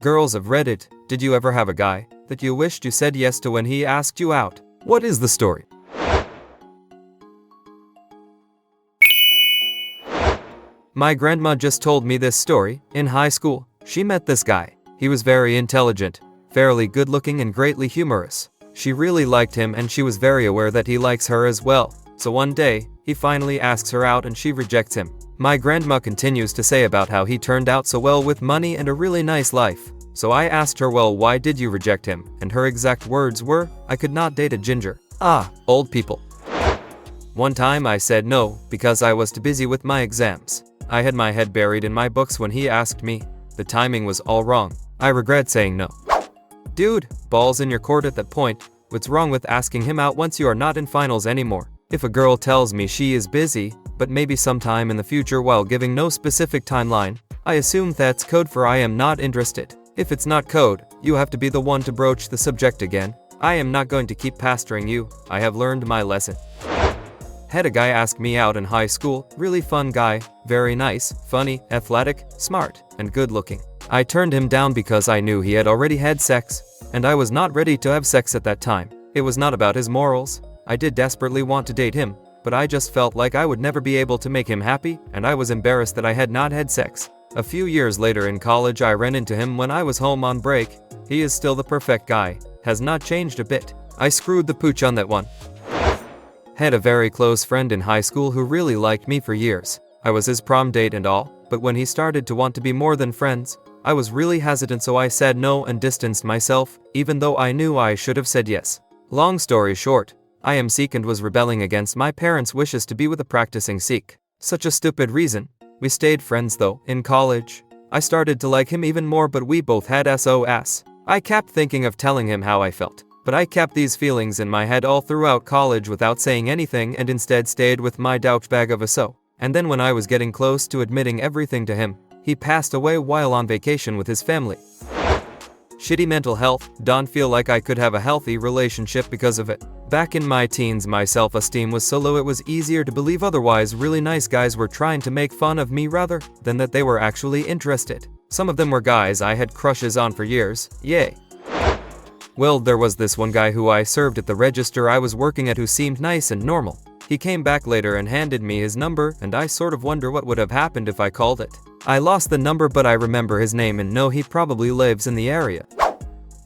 Girls of Reddit, did you ever have a guy that you wished you said yes to when he asked you out? What is the story? My grandma just told me this story. In high school, she met this guy. He was very intelligent, fairly good looking and greatly humorous. She really liked him and she was very aware that he likes her as well. So one day, he finally asks her out and she rejects him. My grandma continues to say about how he turned out so well with money and a really nice life. So I asked her, well, why did you reject him? And her exact words were, I could not date a ginger. Ah, old people. One time I said no, because I was too busy with my exams. I had my head buried in my books when he asked me. The timing was all wrong. I regret saying no. Dude, balls in your court at that point. What's wrong with asking him out once you are not in finals anymore? If a girl tells me she is busy, but maybe sometime in the future while giving no specific timeline, I assume that's code for I am not interested. If it's not code, you have to be the one to broach the subject again. I am not going to keep pestering you. I have learned my lesson. Had a guy ask me out in high school, really fun guy, very nice, funny, athletic, smart, and good looking. I turned him down because I knew he had already had sex, and I was not ready to have sex at that time. It was not about his morals. I did desperately want to date him, but I just felt like I would never be able to make him happy, and I was embarrassed that I had not had sex. A few years later in college I ran into him when I was home on break. He is still the perfect guy, has not changed a bit. I screwed the pooch on that one. Had a very close friend in high school who really liked me for years. I was his prom date and all, but when he started to want to be more than friends, I was really hesitant, so I said no and distanced myself, even though I knew I should have said yes. Long story short, I am Sikh and was rebelling against my parents' wishes to be with a practicing Sikh. Such a stupid reason. We stayed friends though. In college, I started to like him even more, but we both had SOS. I kept thinking of telling him how I felt, but I kept these feelings in my head all throughout college without saying anything and instead stayed with my douchebag of a so. And then when I was getting close to admitting everything to him, he passed away while on vacation with his family. Shitty mental health. Don't feel like I could have a healthy relationship because of it. Back in my teens, my self-esteem was so low it was easier to believe otherwise really nice guys were trying to make fun of me rather than that they were actually interested. Some of them were guys I had crushes on for years. Yay. Well, there was this one guy who I served at the register I was working at who seemed nice and normal. He came back later and handed me his number, and I sort of wonder what would have happened if I called it. I lost the number, but I remember his name and know he probably lives in the area.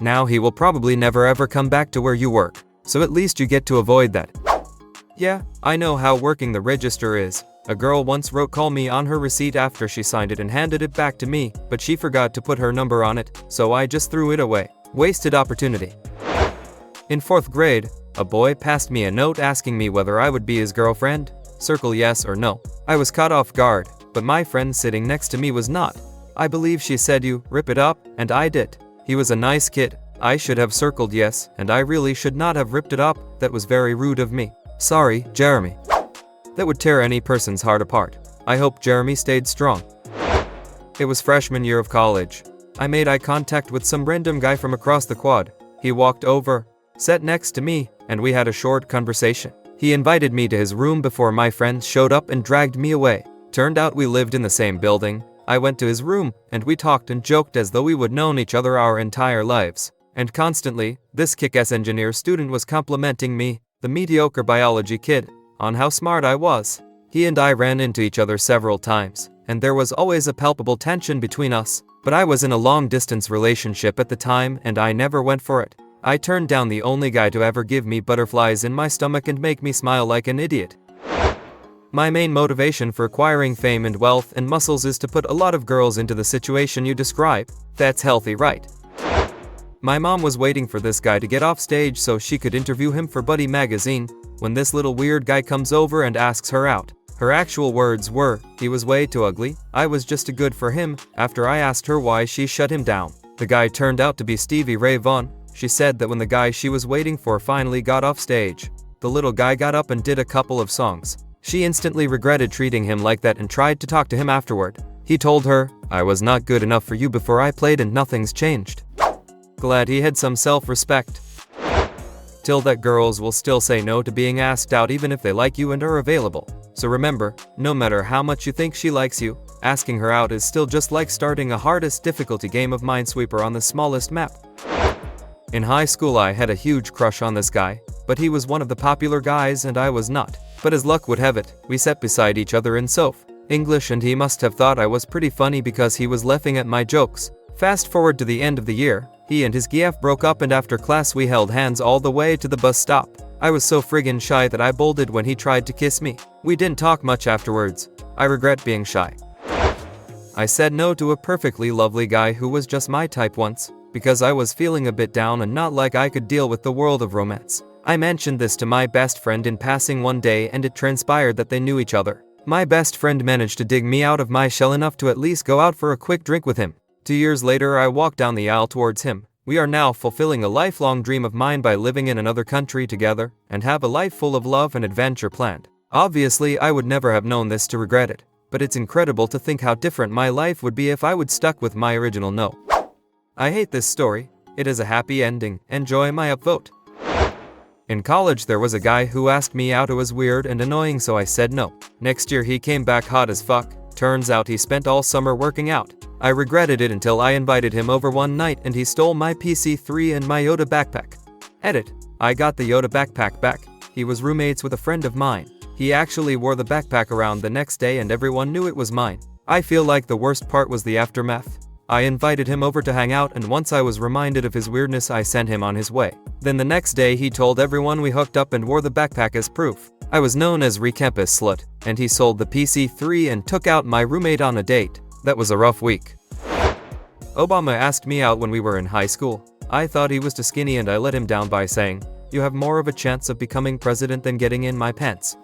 Now he will probably never ever come back to where you work, so at least you get to avoid that. Yeah, I know how working the register is. A girl once wrote call me on her receipt after she signed it and handed it back to me, but she forgot to put her number on it, so I just threw it away. Wasted opportunity. In 4th grade, a boy passed me a note asking me whether I would be his girlfriend. Circle yes or no. I was caught off guard, but my friend sitting next to me was not. I believe she said you rip it up, and I did. He was a nice kid. I should have circled yes, and I really should not have ripped it up. That was very rude of me. Sorry, Jeremy. That would tear any person's heart apart. I hope Jeremy stayed strong. It was freshman year of college. I made eye contact with some random guy from across the quad. He walked over, sat next to me, and we had a short conversation. He invited me to his room before my friends showed up and dragged me away. Turned out we lived in the same building. I went to his room, and we talked and joked as though we would known each other our entire lives. And constantly, this kick-ass engineer student was complimenting me, the mediocre biology kid, on how smart I was. He and I ran into each other several times, and there was always a palpable tension between us. But I was in a long-distance relationship at the time, and I never went for it. I turned down the only guy to ever give me butterflies in my stomach and make me smile like an idiot. My main motivation for acquiring fame and wealth and muscles is to put a lot of girls into the situation you describe. That's healthy, right? My mom was waiting for this guy to get off stage so she could interview him for Buddy magazine, when this little weird guy comes over and asks her out. Her actual words were, he was way too ugly, I was just too good for him. After I asked her why, she shut him down. The guy turned out to be Stevie Ray Vaughan. She said that when the guy she was waiting for finally got off stage, the little guy got up and did a couple of songs. She instantly regretted treating him like that and tried to talk to him afterward. He told her, I was not good enough for you before I played and nothing's changed. Glad he had some self-respect. Till that, girls will still say no to being asked out even if they like you and are available. So remember, no matter how much you think she likes you, Asking her out is still just like starting a hardest difficulty game of Minesweeper on the smallest map. In high school I had a huge crush on this guy, but he was one of the popular guys and I was not. But as luck would have it, we sat beside each other in Soph English and he must have thought I was pretty funny because he was laughing at my jokes. Fast forward to the end of the year, he and his GF broke up and after class we held hands all the way to the bus stop. I was so friggin' shy that I bolted when he tried to kiss me. We didn't talk much afterwards. I regret being shy. I said no to a perfectly lovely guy who was just my type once, because I was feeling a bit down and not like I could deal with the world of romance. I mentioned this to my best friend in passing one day and it transpired that they knew each other. My best friend managed to dig me out of my shell enough to at least go out for a quick drink with him. 2 years later I walked down the aisle towards him. We are now fulfilling a lifelong dream of mine by living in another country together and have a life full of love and adventure planned. Obviously I would never have known this to regret it, but it's incredible to think how different my life would be if I would stuck with my original no. I hate this story. It is a happy ending. Enjoy my upvote. In college there was a guy who asked me out. It was weird and annoying so I said no. Next year he came back hot as fuck. Turns out he spent all summer working out. I regretted it until I invited him over one night and he stole my PC3 and my Yoda backpack. Edit. I got the Yoda backpack back. He was roommates with a friend of mine. He actually wore the backpack around the next day and everyone knew it was mine. I feel like the worst part was the aftermath. I invited him over to hang out and once I was reminded of his weirdness I sent him on his way. Then the next day he told everyone we hooked up and wore the backpack as proof. I was known as Recampus Slut, and he sold the PC3 and took out my roommate on a date. That was a rough week. Obama asked me out when we were in high school. I thought he was too skinny and I let him down by saying, "You have more of a chance of becoming president than getting in my pants."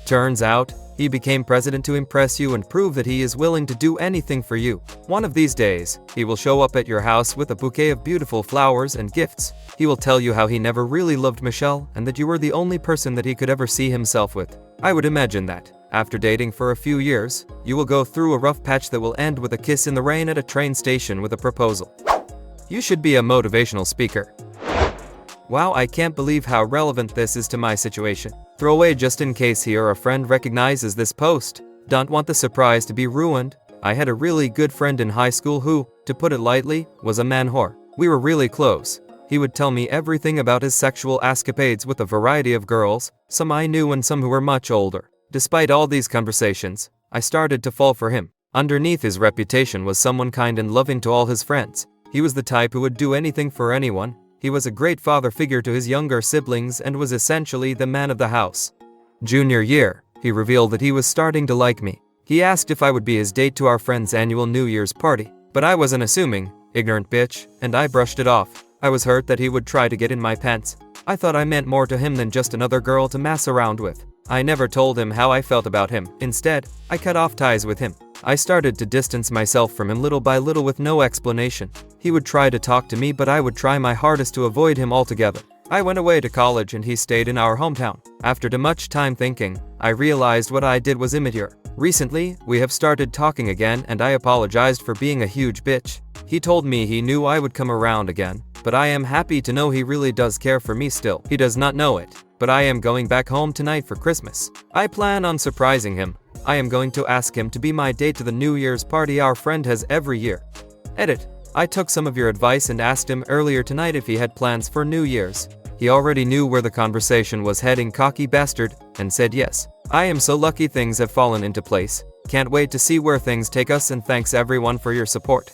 Turns out, he became president to impress you and prove that he is willing to do anything for you. One of these days, he will show up at your house with a bouquet of beautiful flowers and gifts. He will tell you how he never really loved Michelle and that you were the only person that he could ever see himself with. I would imagine that, after dating for a few years, you will go through a rough patch that will end with a kiss in the rain at a train station with a proposal. You should be a motivational speaker. Wow, I can't believe how relevant this is to my situation. Throw away just in case he or a friend recognizes this post. Don't want the surprise to be ruined. I had a really good friend in high school who, to put it lightly, was a man whore. We were really close. He would tell me everything about his sexual escapades with a variety of girls, some I knew and some who were much older. Despite all these conversations, I started to fall for him. Underneath his reputation was someone kind and loving to all his friends. He was the type who would do anything for anyone. He was a great father figure to his younger siblings and was essentially the man of the house. Junior year, he revealed that he was starting to like me. He asked if I would be his date to our friend's annual New Year's party, but I was an assuming, ignorant bitch, and I brushed it off. I was hurt that he would try to get in my pants. I thought I meant more to him than just another girl to mess around with. I never told him how I felt about him. Instead, I cut off ties with him. I started to distance myself from him little by little with no explanation. He would try to talk to me but I would try my hardest to avoid him altogether. I went away to college and he stayed in our hometown. After too much time thinking, I realized what I did was immature. Recently, we have started talking again and I apologized for being a huge bitch. He told me he knew I would come around again, but I am happy to know he really does care for me still. He does not know it, but I am going back home tonight for Christmas. I plan on surprising him. I am going to ask him to be my date to the New Year's party our friend has every year. Edit. I took some of your advice and asked him earlier tonight if he had plans for New Year's. He already knew where the conversation was heading, cocky bastard, and said yes. I am so lucky things have fallen into place. Can't wait to see where things take us and thanks everyone for your support.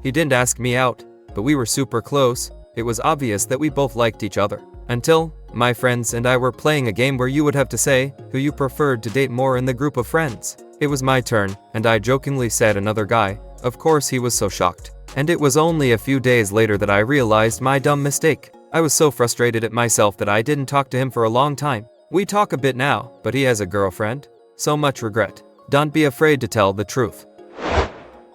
He didn't ask me out, but we were super close. It was obvious that we both liked each other. Until my friends and I were playing a game where you would have to say who you preferred to date more in the group of friends. It was my turn, and I jokingly said another guy. Of course he was so shocked. And it was only a few days later that I realized my dumb mistake. I was so frustrated at myself that I didn't talk to him for a long time. We talk a bit now, but he has a girlfriend. So much regret. Don't be afraid to tell the truth.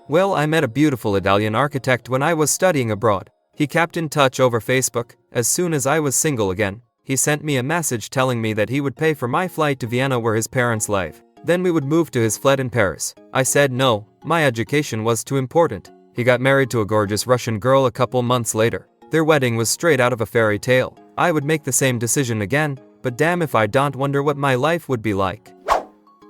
Well, I met a beautiful Italian architect when I was studying abroad. He kept in touch over Facebook. As soon as I was single again, he sent me a message telling me that he would pay for my flight to Vienna where his parents live. Then we would move to his flat in Paris. I said no, my education was too important. He got married to a gorgeous Russian girl a couple months later. Their wedding was straight out of a fairy tale. I would make the same decision again, but damn if I don't wonder what my life would be like.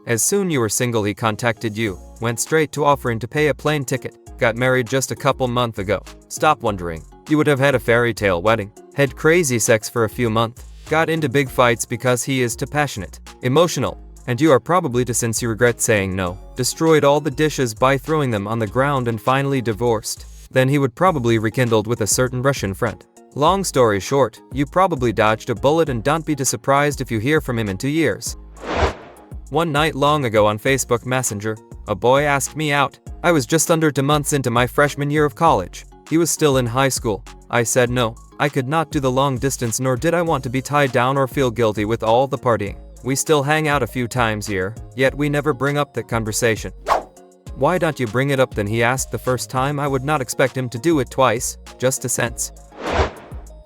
As soon you were single he contacted you. Went straight to offering to pay a plane ticket. Got married just a couple months ago. Stop wondering. You would have had a fairy tale wedding. Had crazy sex for a few months. Got into big fights because he is too passionate. Emotional. And you are probably too since you regret saying no. Destroyed all the dishes by throwing them on the ground and finally divorced. Then he would probably rekindled with a certain Russian friend. Long story short, you probably dodged a bullet and don't be too surprised if you hear from him in 2 years. One night long ago on Facebook Messenger, a boy asked me out. I was just under 2 months into my freshman year of college. He was still in high school. I said no. I could not do the long distance, nor did I want to be tied down or feel guilty with all the partying. We still hang out a few times here, yet we never bring up that conversation. Why don't you bring it up then? He asked the first time. I would not expect him to do it twice, just a sense.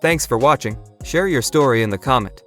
Thanks for watching. Share your story in the comment.